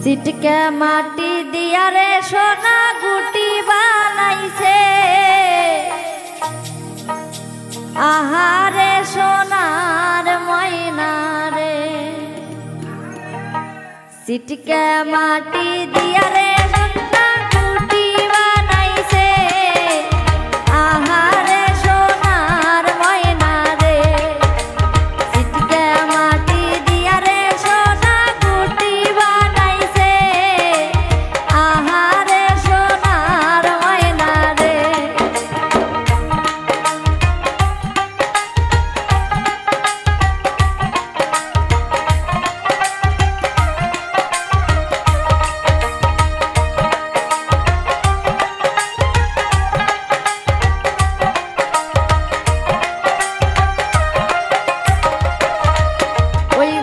सिटके माटी दिया रे सोना गुटी बानाइसे आहारे सोनार मैना रे सिटके माटी दिया रे सोना गुटी बानाइसे आहारे सोनार मैना रे सिटके माटी दिया रे सोना गुटी बानाइसे आहारे सोनार मैना रे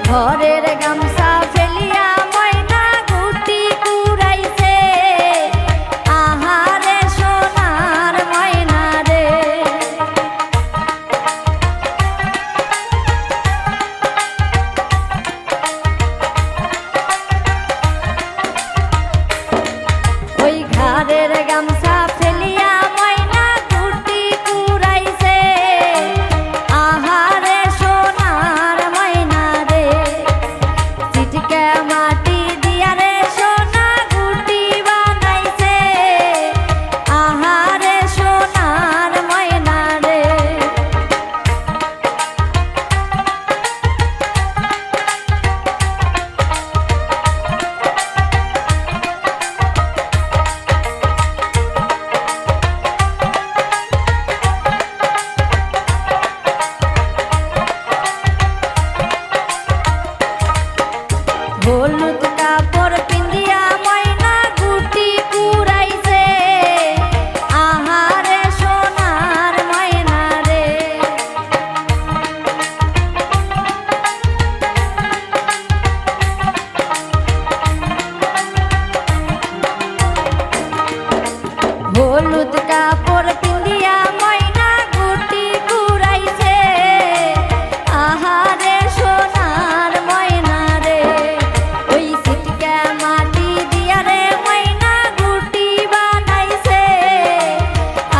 ঘরের গামছা ফেলিয়া ময়না গুটি কুড়াইছে আহারে সোনার ময়না রে ওই ঘরের গামছা ফেলিয়া ময়না গুটি কুড়াইছে আহারে সোনার ময়না রে সিটকে মাটি দিয়া রে সোনা গুটি বানাইছে আহারে সোনার ময়না রে হলুদ কাপড় পিন্দিয়া ময়না গুটি কুড়াইছে আহারে সোনার ময়না রে হলুদ কাপড় পিন্দিয়া ময়না গুটি কুড়াইছে আহারে সোনার ময়না রে ওই সিটকে মাটি দিয়া রে ময়না গুটি বানাইছে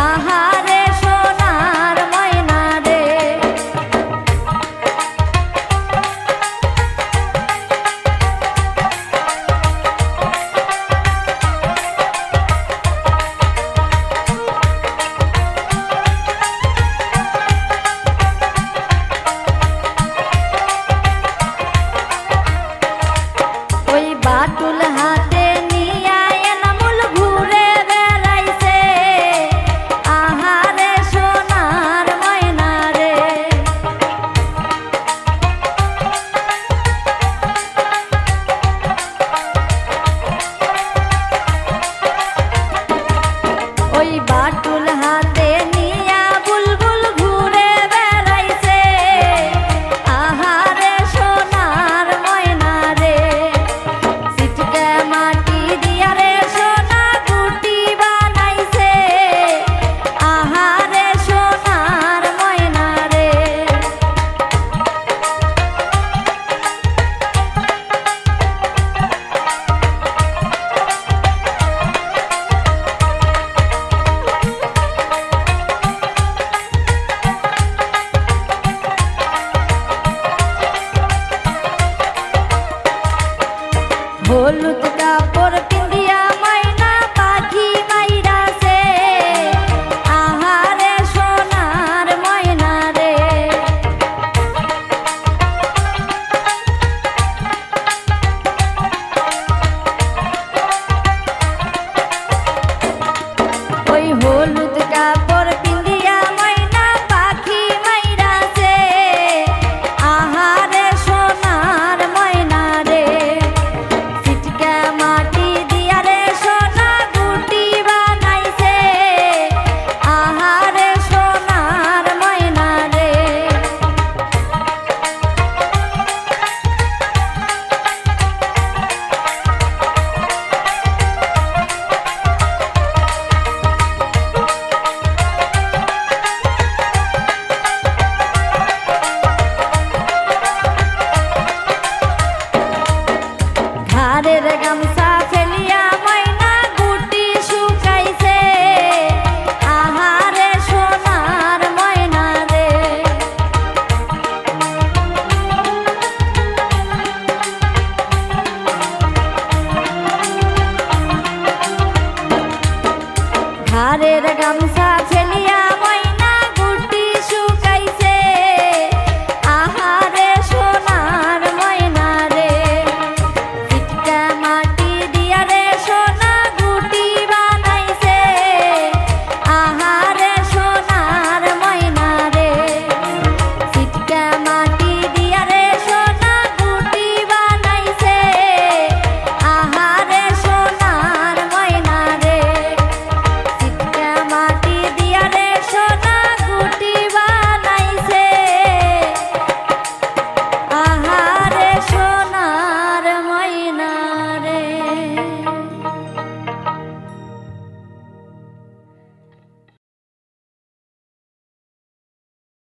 আহারে সোনার ময়না রে ওই বাটুল হাতে নিয়া এনামুল ঘুরে বেড়াইছে আহারে সোনার ময়না রে ওই বাটুল হাতে নিয়া বুলবুল ঘুরে বেড়াইছে আহারে সোনার ময়না রে সিটকে মাটি দিয়া রে সোনা গুটি বানাইছে আহারে সোনার ময়না রে হলুদ কাপড় পিন্দিয়া ময়না পাখি মাইরাছে আহারে সোনার ময়না রে ওই হলুদ কাপড় পিন্দিয়া ময়না পাখি মাইরাছে আহারে সোনার ময়না রে সিটকে মাটি গামছা